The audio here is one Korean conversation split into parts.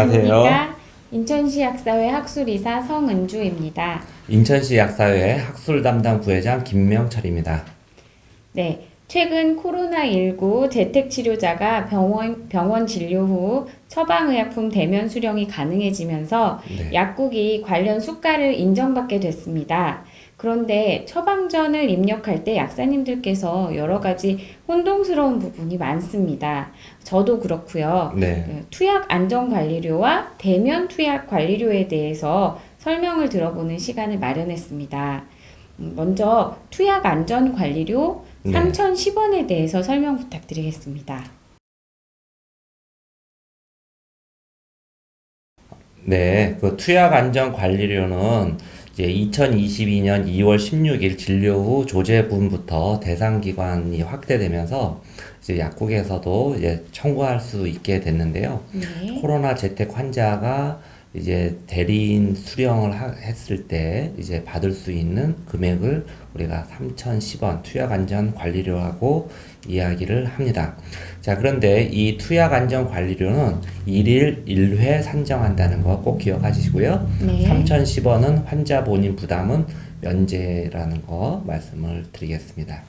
안녕하세요. 인천시 약사회 학술이사 성은주입니다. 인천시 약사회 학술 담당 부회장 김명철입니다. 네, 최근 코로나19 재택치료자가 병원 진료 후 처방의약품 대면 수령이 가능해지면서 네. 약국이 관련 수가를 인정받게 됐습니다. 그런데 처방전을 입력할 때 약사님들께서 여러 가지 혼동스러운 부분이 많습니다. 저도 그렇고요. 네. 투약 안전관리료와 대면 투약 관리료에 대해서 설명을 들어보는 시간을 마련했습니다. 먼저 투약 안전관리료 네. 3,010원에 대해서 설명 부탁드리겠습니다. 네. 그 투약 안전 관리료는 이제 2022년 2월 16일 진료 후 조제분부터 대상 기관이 확대되면서 이제 약국에서도 이제 청구할 수 있게 됐는데요. 네. 코로나 재택 환자가 이제 대리인 수령을 했을 때 이제 받을 수 있는 금액을 우리가 3,010원 투약안전관리료라고 이야기를 합니다. 자, 그런데 이 투약안전관리료는 1일 1회 산정한다는 거 꼭 기억하시고요. 네. 3,010원은 환자 본인 부담은 면제라는 거 말씀을 드리겠습니다.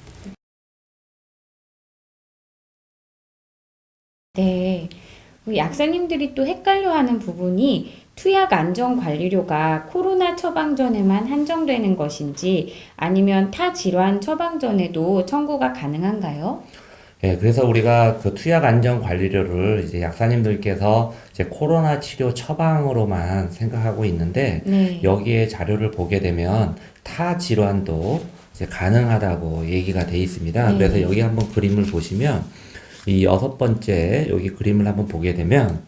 네. 약사님들이 또 헷갈려하는 부분이 투약 안전관리료가 코로나 처방전에만 한정되는 것인지 아니면 타 질환 처방전에도 청구가 가능한가요? 예, 그래서 우리가 그 투약 안전 관리료를 이제 약사님들께서 이제 코로나 치료 처방으로만 생각하고 있는데 네. 여기에 자료를 보게 되면 타 질환도 이제 가능하다고 얘기가 돼 있습니다. 네. 그래서 여기 한번 그림을 보시면 이 6번째 여기 그림을 한번 보게 되면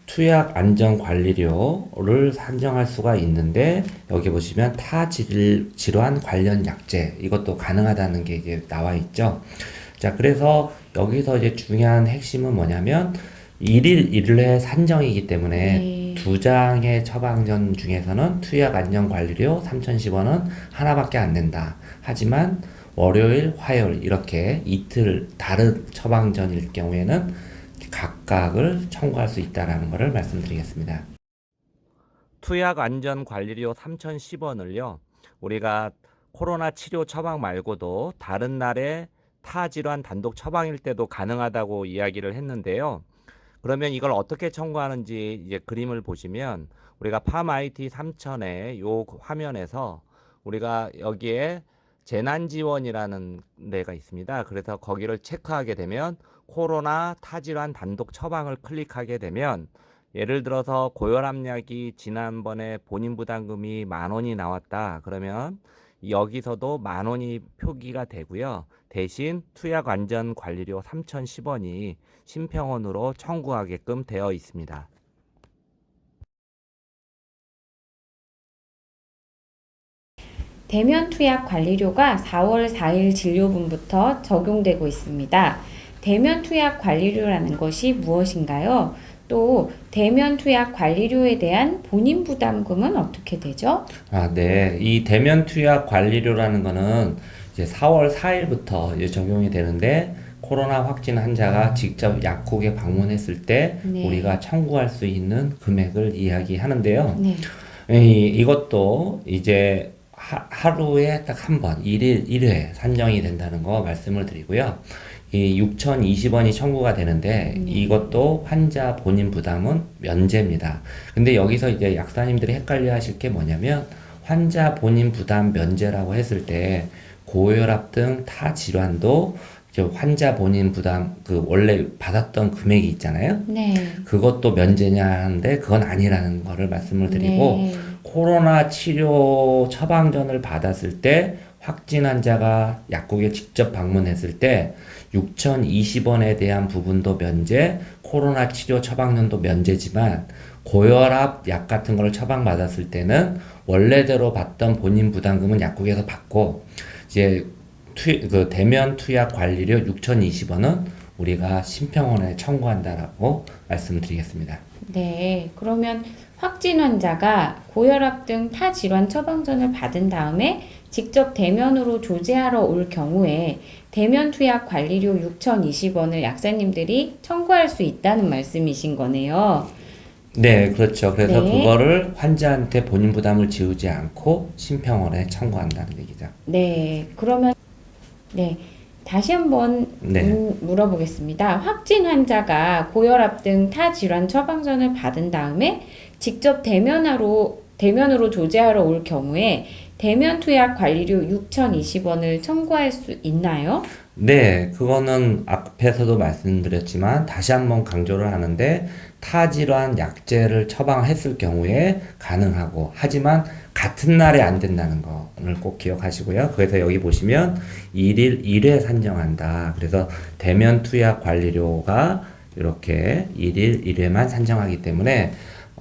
투약 안전 관리료를 산정할 수가 있는데 여기 보시면 타 질환 관련 약제 이것도 가능하다는 게 이제 나와 있죠. 자, 그래서 여기서 이제 중요한 핵심은 뭐냐면 1일 1회 산정이기 때문에 네. 두 장의 처방전 중에서는 투약 안전 관리료 3,010원은 하나밖에 안 된다. 하지만 월요일, 화요일 이렇게 이틀 다른 처방전일 경우에는 각각을 청구할 수 있다라는 것을 말씀드리겠습니다. 투약 안전 관리료 3,010원을요. 우리가 코로나 치료 처방 말고도 다른 날에 타 질환 단독 처방일 때도 가능하다고 이야기를 했는데요. 그러면 이걸 어떻게 청구하는지 이제 그림을 보시면 우리가 팜IT 3000의 요 화면에서 우리가 여기에 재난지원이라는 데가 있습니다. 그래서 거기를 체크하게 되면 코로나 타질환 단독 처방을 클릭하게 되면 예를 들어서 고혈압약이 지난번에 본인 부담금이 10,000원이 나왔다. 그러면 여기서도 10,000원이 표기가 되고요. 대신 투약안전관리료 3,010원이 심평원으로 청구하게끔 되어 있습니다. 대면 투약 관리료가 4월 4일 진료분부터 적용되고 있습니다. 대면 투약 관리료라는 것이 무엇인가요? 또 대면 투약 관리료에 대한 본인 부담금은 어떻게 되죠? 네. 이 대면 투약 관리료라는 거는 이제 4월 4일부터 이제 적용이 되는데 코로나 확진 환자가 직접 약국에 방문했을 때 네. 우리가 청구할 수 있는 금액을 이야기하는데요. 네. 이것도 이제 하루에 딱 한 번, 1일 1회 산정이 된다는 거 말씀을 드리고요. 이 6,020원이 청구가 되는데 이것도 환자 본인 부담은 면제입니다. 근데 여기서 이제 약사님들이 헷갈려 하실 게 뭐냐면 환자 본인 부담 면제라고 했을 때 고혈압 등 타 질환도 환자 본인 부담 그 원래 받았던 금액이 있잖아요. 네. 그것도 면제냐 하는데 그건 아니라는 거를 말씀을 드리고 네. 코로나 치료 처방전을 받았을 때 확진 환자가 약국에 직접 방문했을 때 6,020원에 대한 부분도 면제, 코로나 치료 처방전도 면제지만 고혈압 약 같은 걸 처방받았을 때는 원래대로 받던 본인 부담금은 약국에서 받고 이제 그 대면 투약 관리료 6,020원은 우리가 심평원에 청구한다라고 말씀드리겠습니다. 네. 그러면 확진 환자가 고혈압 등 타 질환 처방전을 받은 다음에 직접 대면으로 조제하러 올 경우에 대면 투약 관리료 6,020원을 약사님들이 청구할 수 있다는 말씀이신 거네요. 네, 그렇죠. 그래서 네. 그거를 환자한테 본인 부담을 지우지 않고 심평원에 청구한다는 얘기죠. 네, 그러면 네, 다시 한번 네. 물어보겠습니다. 확진 환자가 고혈압 등 타 질환 처방전을 받은 다음에 직접 대면으로 조제하러 올 경우에 대면 투약 관리료 6,020원을 청구할 수 있나요? 네, 그거는 앞에서도 말씀드렸지만 다시 한번 강조를 하는데 타질환 약제를 처방했을 경우에 가능하고 하지만 같은 날에 안 된다는 거를 꼭 기억하시고요. 그래서 여기 보시면 일일 1회 산정한다. 그래서 대면 투약 관리료가 이렇게 일일 1회만 산정하기 때문에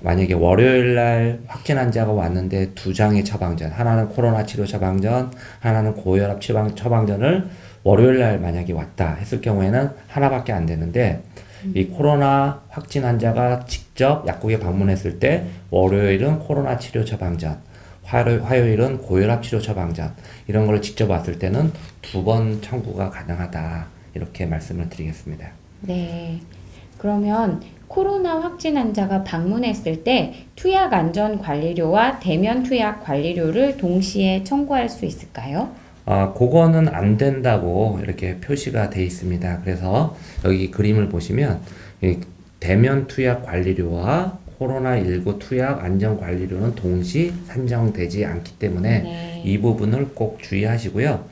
만약에 월요일 날 확진 환자가 왔는데 두 장의 처방전, 하나는 코로나 치료 처방전, 하나는 고혈압 처방전을 월요일 날 만약에 왔다 했을 경우에는 하나밖에 안 되는데 이 코로나 확진 환자가 직접 약국에 방문했을 때 월요일은 코로나 치료 처방전, 화요일은 고혈압 치료 처방전 이런 걸 직접 왔을 때는 두 번 청구가 가능하다 이렇게 말씀을 드리겠습니다. 네. 그러면 코로나 확진 환자가 방문했을 때 투약 안전 관리료와 대면 투약 관리료를 동시에 청구할 수 있을까요? 그거는 안 된다고 이렇게 표시가 돼 있습니다. 그래서 여기 그림을 보시면 이 대면 투약 관리료와 코로나19 투약 안전 관리료는 동시 산정되지 않기 때문에 네. 이 부분을 꼭 주의하시고요.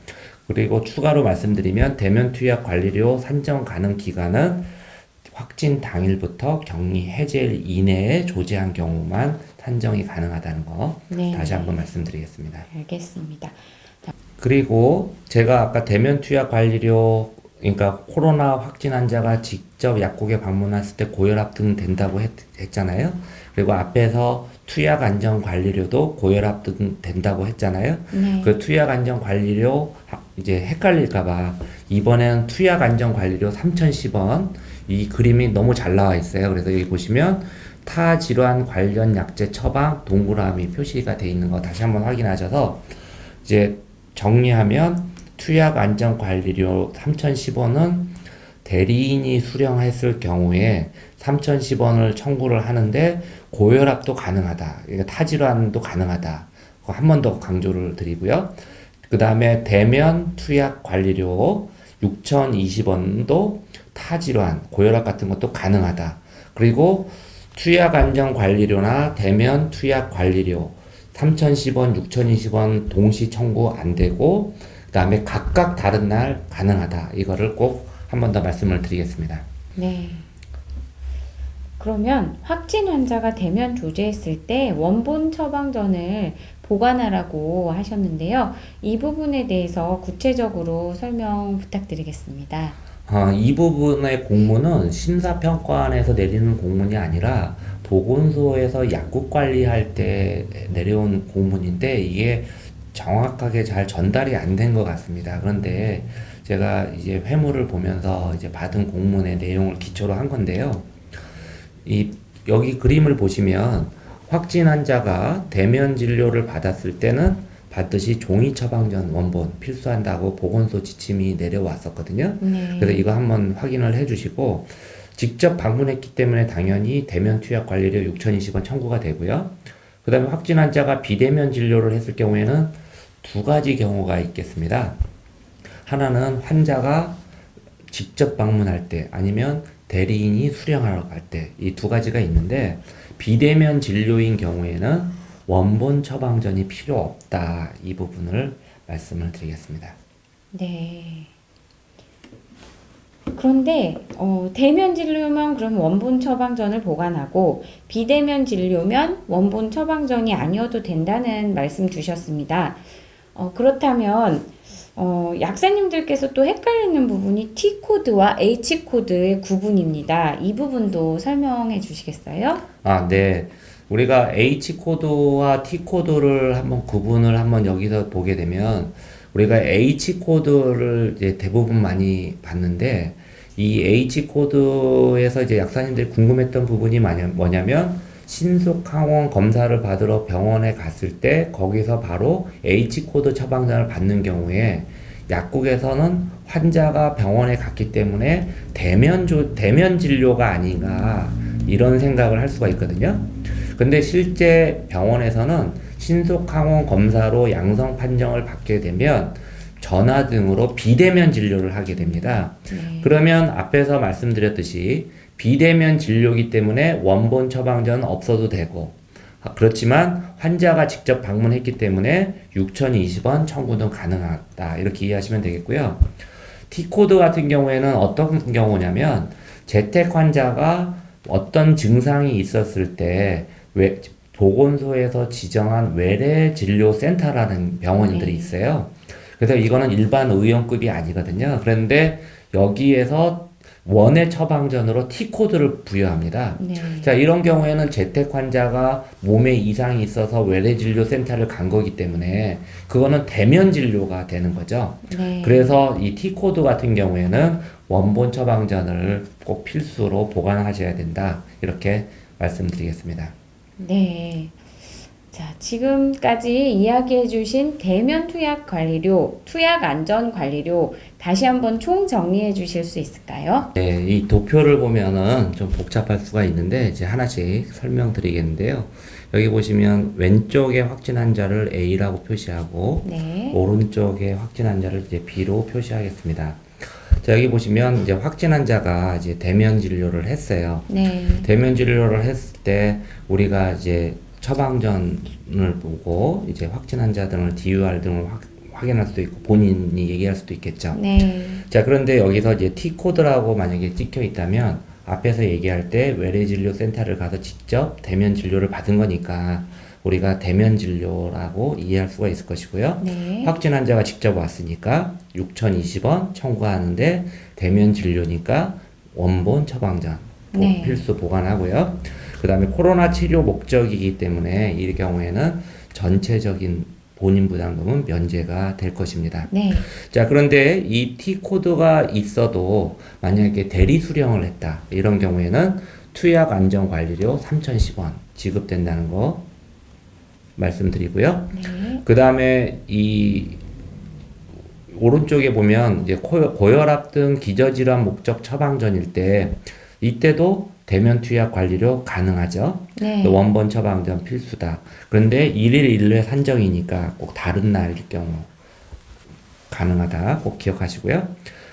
그리고 추가로 말씀드리면 대면 투약 관리료 산정 가능 기간은 확진 당일부터 격리 해제일 이내에 조제한 경우만 산정이 가능하다는 거 네. 다시 한번 말씀드리겠습니다. 알겠습니다. 그리고 제가 아까 대면 투약 관리료 그러니까 코로나 확진 환자가 직접 약국에 방문했을 때 고혈압 등 된다고 했잖아요. 그리고 앞에서 투약 안전 관리료도 고혈압 등 된다고 했잖아요. 네. 그 투약 안전 관리료 이제 헷갈릴까 봐 이번에는 투약 안전 관리료 3,010원 이 그림이 너무 잘 나와 있어요. 그래서 여기 보시면 타 질환 관련 약제 처방 동그라미 표시가 돼 있는 거 다시 한번 확인하셔서 이제 정리하면 투약 안전 관리료 3,010원은 대리인이 수령했을 경우에 3,010원을 청구를 하는데 고혈압도 가능하다. 그러니까 타질환도 가능하다. 한 번 더 강조를 드리고요. 그 다음에 대면 투약 관리료 6,020원도 타질환, 고혈압 같은 것도 가능하다. 그리고 투약 안전 관리료나 대면 투약 관리료 3,010원, 6,020원 동시 청구 안 되고 그 다음에 각각 다른 날 가능하다. 이거를 꼭 한 번 더 말씀을 드리겠습니다. 네. 그러면 확진 환자가 대면 조제했을 때 원본 처방전을 보관하라고 하셨는데요. 이 부분에 대해서 구체적으로 설명 부탁드리겠습니다. 이 부분의 공문은 심사평가원에서 내리는 공문이 아니라 보건소에서 약국 관리할 때 내려온 공문인데 이게 정확하게 잘 전달이 안 된 것 같습니다. 그런데 제가 이제 회무를 보면서 이제 받은 공문의 내용을 기초로 한 건데요. 여기 그림을 보시면 확진 환자가 대면 진료를 받았을 때는 반드시 종이 처방전 원본 필수한다고 보건소 지침이 내려왔었거든요. 네. 그래서 이거 한번 확인을 해주시고 직접 방문했기 때문에 당연히 대면 투약 관리료 6,020원 청구가 되고요. 그 다음에 확진 환자가 비대면 진료를 했을 경우에는 두 가지 경우가 있겠습니다. 하나는 환자가 직접 방문할 때 아니면 대리인이 수령하러 갈 때 이 두 가지가 있는데 비대면 진료인 경우에는 원본 처방전이 필요 없다. 이 부분을 말씀을 드리겠습니다. 네. 그런데 대면 진료면 그럼 원본 처방전을 보관하고 비대면 진료면 원본 처방전이 아니어도 된다는 말씀 주셨습니다. 그렇다면 약사님들께서 또 헷갈리는 부분이 T코드와 H코드의 구분입니다. 이 부분도 설명해 주시겠어요? 네. 우리가 H코드와 T코드를 한번 구분을 한번 여기서 보게 되면 우리가 H코드를 이제 대부분 많이 봤는데 이 H코드에서 이제 약사님들이 궁금했던 부분이 뭐냐면 신속 항원 검사를 받으러 병원에 갔을 때 거기서 바로 H코드 처방전을 받는 경우에 약국에서는 환자가 병원에 갔기 때문에 대면 진료가 아닌가 이런 생각을 할 수가 있거든요. 근데 실제 병원에서는 신속항원 검사로 양성 판정을 받게 되면 전화 등으로 비대면 진료를 하게 됩니다. 그러면 앞에서 말씀드렸듯이 비대면 진료이기 때문에 원본 처방전은 없어도 되고, 그렇지만 환자가 직접 방문했기 때문에 6,020원 청구는 가능하다. 이렇게 이해하시면 되겠고요. T코드 같은 경우에는 어떤 경우냐면 재택 환자가 어떤 증상이 있었을 때 보건소에서 지정한 외래 진료 센터라는 병원들이 있어요. 그래서 이거는 일반 의원급이 아니거든요. 그런데 여기에서 원의 처방전으로 T코드를 부여합니다. 네. 자, 이런 경우에는 재택 환자가 몸에 이상이 있어서 외래 진료 센터를 간 거기 때문에 그거는 대면 진료가 되는 거죠. 네. 그래서 이 T코드 같은 경우에는 원본 처방전을 꼭 필수로 보관하셔야 된다. 이렇게 말씀드리겠습니다. 네. 자, 지금까지 이야기해 주신 대면 투약 관리료, 투약 안전 관리료 다시 한번 총 정리해 주실 수 있을까요? 네, 이 도표를 보면은 좀 복잡할 수가 있는데 이제 하나씩 설명드리겠는데요. 여기 보시면 왼쪽에 확진 환자를 A라고 표시하고 네. 오른쪽에 확진 환자를 이제 B로 표시하겠습니다. 자, 여기 보시면 이제 확진 환자가 이제 대면 진료를 했어요. 네. 대면 진료를 했을 때 우리가 이제 처방전을 보고 이제 확진 환자 등을 DUR 등을 확인할 수도 있고 본인이 얘기할 수도 있겠죠. 네. 자, 그런데 여기서 이제 T코드라고 만약에 찍혀 있다면 앞에서 얘기할 때 외래 진료 센터를 가서 직접 대면 진료를 받은 거니까 우리가 대면 진료라고 이해할 수가 있을 것이고요. 네. 확진 환자가 직접 왔으니까 6,020원 청구하는데 대면 진료니까 원본 처방전 네. 필수 보관하고요. 그 다음에 코로나 치료 목적이기 때문에 이 경우에는 전체적인 본인 부담금은 면제가 될 것입니다. 네. 자, 그런데 이 T코드가 있어도 만약에 대리 수령을 했다. 이런 경우에는 투약 안전 관리료 3,010원 지급된다는 거 말씀드리고요. 네. 그 다음에 이 오른쪽에 보면 이제 고혈압 등 기저질환 목적 처방전일 때 이때도 대면 투약 관리료 가능하죠. 네. 원본 처방전 필수다. 그런데 일일 일회 산정이니까 꼭 다른 날일 경우 가능하다. 꼭 기억하시고요.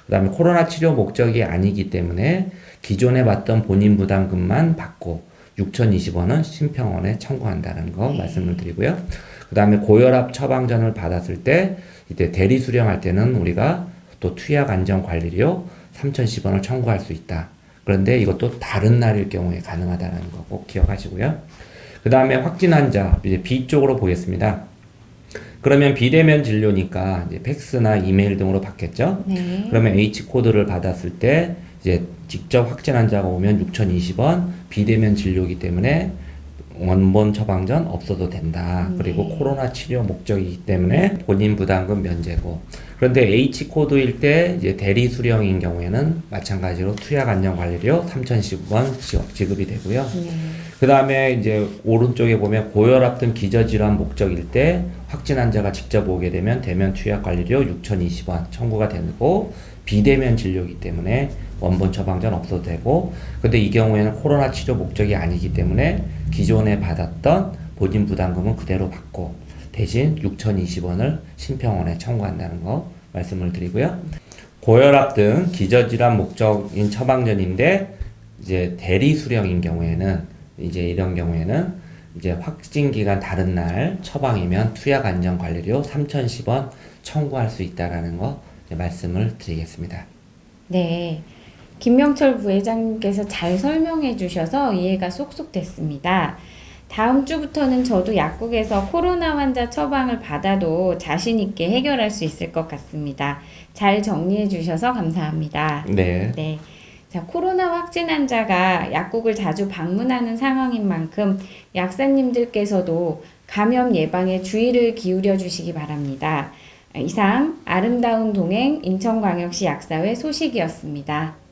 그 다음에 코로나 치료 목적이 아니기 때문에 기존에 받던 본인 부담금만 받고 6,020원은 심평원에 청구한다는 거 말씀을 드리고요. 그 다음에 고혈압 처방전을 받았을 때 이때 대리 수령할 때는 우리가 또 투약 안전 관리료 3,010원을 청구할 수 있다. 그런데 이것도 다른 날일 경우에 가능하다는 거 꼭 기억하시고요. 그 다음에 확진 환자, 이제 B 쪽으로 보겠습니다. 그러면 비대면 진료니까 이제 팩스나 이메일 등으로 받겠죠? 네. 그러면 H코드를 받았을 때 이제 직접 확진 환자가 오면 6,020원 비대면 진료이기 때문에 원본 처방전 없어도 된다. 그리고 코로나 치료 목적이기 때문에 본인 부담금 면제고. 그런데 H코드일 때 이제 대리 수령인 경우에는 마찬가지로 투약 안전 관리료 3,010원 지급이 되고요. 네. 그 다음에 이제 오른쪽에 보면 고혈압 등 기저질환 목적일 때 확진 환자가 직접 오게 되면 대면 투약 관리료 6,020원 청구가 되고 비대면 진료이기 때문에 원본 처방전 없어도 되고 근데 이 경우에는 코로나 치료 목적이 아니기 때문에 기존에 받았던 본인 부담금은 그대로 받고 대신 6,020원을 심평원에 청구한다는 거 말씀을 드리고요. 고혈압 등 기저질환 목적인 처방전인데 이제 대리 수령인 경우에는 이제 이런 경우에는 이제 확진 기간 다른 날 처방이면 투약 안전 관리료 3,010원 청구할 수 있다라는 거 말씀을 드리겠습니다. 네. 김명철 부회장님께서 잘 설명해 주셔서 이해가 쏙쏙 됐습니다. 다음 주부터는 저도 약국에서 코로나 환자 처방을 받아도 자신 있게 해결할 수 있을 것 같습니다. 잘 정리해 주셔서 감사합니다. 네. 네. 자, 코로나 확진 환자가 약국을 자주 방문하는 상황인 만큼 약사님들께서도 감염 예방에 주의를 기울여 주시기 바랍니다. 이상 아름다운 동행 인천광역시 약사회 소식이었습니다.